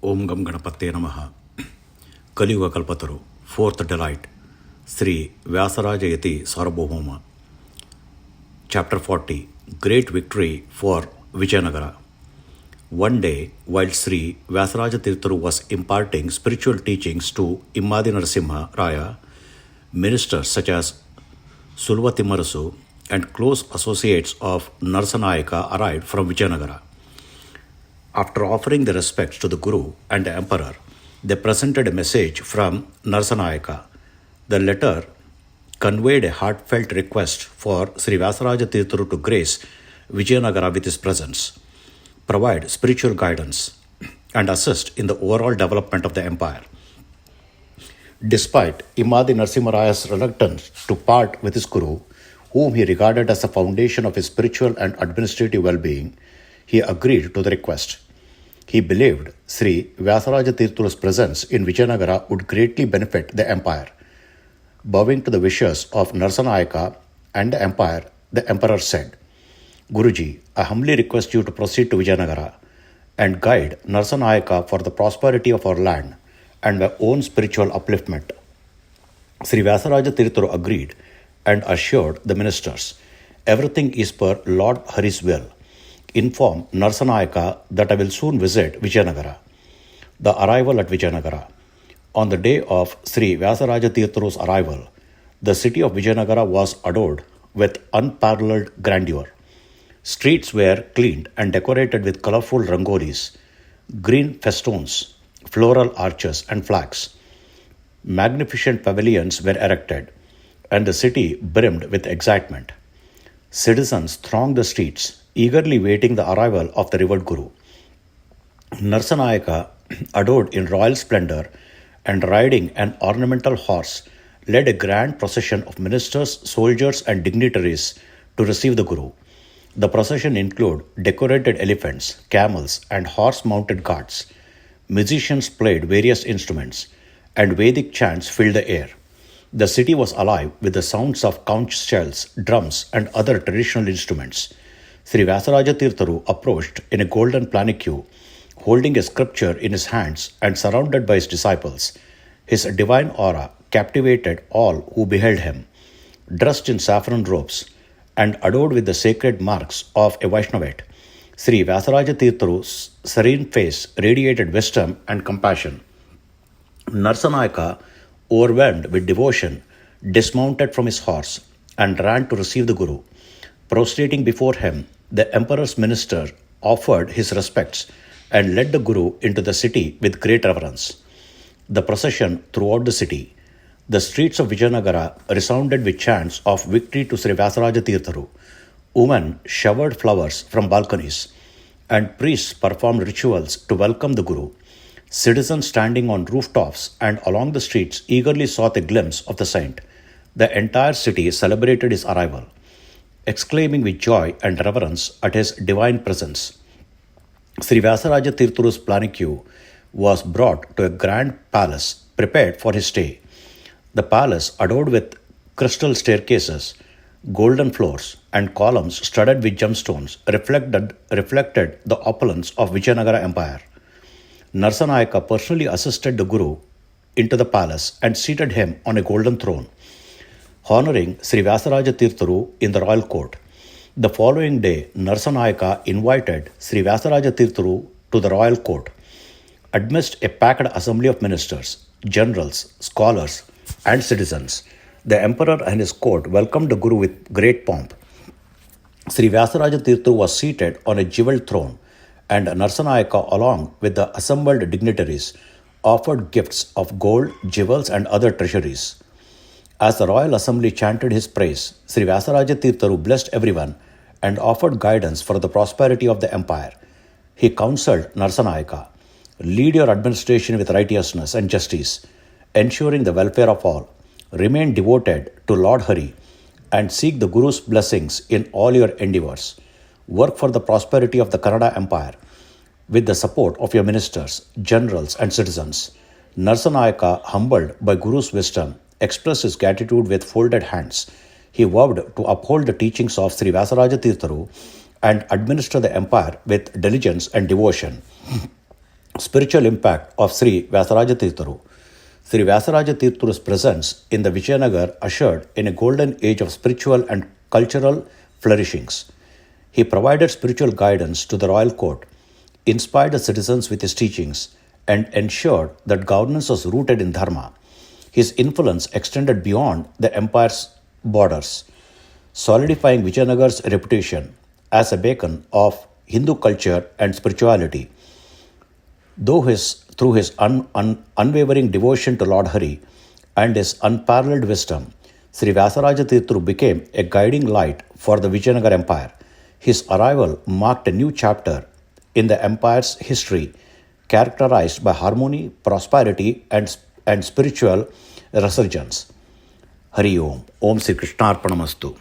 Om Gam Ganapate Namaha. Kaliyuga Kalpataru, Fourth Delight, Sri Vyasaraja Yati Sarvabhouma. Chapter 40, Great Victory for Vijayanagara. One day, while Sri Vyasaraja Tirtharu was imparting spiritual teachings to Immadi Narasimha Raya, ministers such as Sulvati Marasu and close associates of Narsanayaka arrived from Vijayanagara. After offering their respects to the Guru and the Emperor, they presented a message from Narsanayaka. The letter conveyed a heartfelt request for Sri Vyasaraja Tirtharu to grace Vijayanagara with his presence, provide spiritual guidance, and assist in the overall development of the empire. Despite Immadi Narasimharaya's reluctance to part with his Guru, whom he regarded as the foundation of his spiritual and administrative well-being, he agreed to the request. He believed Sri Vyasaraja Tirtharu's presence in Vijayanagara would greatly benefit the empire. Bowing to the wishes of Narsanayaka and the empire, the emperor said, "Guruji, I humbly request you to proceed to Vijayanagara and guide Narsanayaka for the prosperity of our land and my own spiritual upliftment." Sri Vyasaraja Tirtharu agreed and assured the ministers, "Everything is per Lord Hari's will. Inform Narsanayaka that I will soon visit Vijayanagara." The arrival at Vijayanagara. On the day of Sri Vyasaraja Tirtharu's arrival, the city of Vijayanagara was adored with unparalleled grandeur. Streets were cleaned and decorated with colorful rangolis, green festoons, floral arches and flags. Magnificent pavilions were erected, and the city brimmed with excitement. Citizens thronged the streets, eagerly waiting the arrival of the revered Guru. Narsanayaka, adored in royal splendor and riding an ornamental horse, led a grand procession of ministers, soldiers, and dignitaries to receive the Guru. The procession included decorated elephants, camels, and horse-mounted carts. Musicians played various instruments, and Vedic chants filled the air. The city was alive with the sounds of conch shells, drums, and other traditional instruments. Sri Vyasaraja Tirtharu approached in a golden palanquin, holding a scripture in his hands and surrounded by his disciples. His divine aura captivated all who beheld him. Dressed in saffron robes and adored with the sacred marks of a Vaishnavate, Sri Vyasaraja Tirtharu's serene face radiated wisdom and compassion. Narsanayaka, overwhelmed with devotion, dismounted from his horse and ran to receive the Guru. Prostrating before him, the emperor's minister offered his respects and led the Guru into the city with great reverence. The procession throughout the city. The streets of Vijayanagara resounded with chants of victory to Sri Vyasaraja Tirtharu. Women showered flowers from balconies, and priests performed rituals to welcome the Guru. Citizens standing on rooftops and along the streets eagerly sought a glimpse of the saint. The entire city celebrated his arrival, exclaiming with joy and reverence at his divine presence. Sri Vyasaraja Tirtharu's palanquin was brought to a grand palace prepared for his stay. The palace, adorned with crystal staircases, golden floors, and columns studded with gemstones, reflected the opulence of Vijayanagara Empire. Narsanayaka personally assisted the Guru into the palace and seated him on a golden throne, honoring Sri Vyasaraja Tirtharu in the royal court. The following day, Narsanayaka invited Sri Vyasaraja Tirtharu to the royal court. Amidst a packed assembly of ministers, generals, scholars, and citizens, the emperor and his court welcomed the Guru with great pomp. Sri Vyasaraja Tirtharu was seated on a jeweled throne, and Narsanayaka, along with the assembled dignitaries, offered gifts of gold, jewels, and other treasuries. As the royal assembly chanted his praise, Sri Vyasaraja Tirtharu blessed everyone and offered guidance for the prosperity of the empire. He counseled Narsanayaka, "Lead your administration with righteousness and justice, ensuring the welfare of all. Remain devoted to Lord Hari and seek the Guru's blessings in all your endeavors. Work for the prosperity of the Kannada Empire with the support of your ministers, generals, and citizens." Narsanayaka, humbled by Guru's wisdom, expressed his gratitude with folded hands. He vowed to uphold the teachings of Sri Vyasaraja Tirtharu and administer the empire with diligence and devotion. Spiritual impact of Sri Vyasaraja Tirtharu. Sri Vyasaraja Tirtharu's presence in the Vijayanagara ushered in a golden age of spiritual and cultural flourishings. He provided spiritual guidance to the royal court, inspired the citizens with his teachings, and ensured that governance was rooted in dharma. His influence extended beyond the empire's borders, solidifying Vijayanagara's reputation as a beacon of Hindu culture and spirituality. Through his unwavering devotion to Lord Hari and his unparalleled wisdom, Sri Vyasaraja Tirtharu became a guiding light for the Vijayanagara Empire. His arrival marked a new chapter in the empire's history, characterized by harmony, prosperity, and spiritual resurgence. Hari Om. Om Sri Krishna Arpanamastu.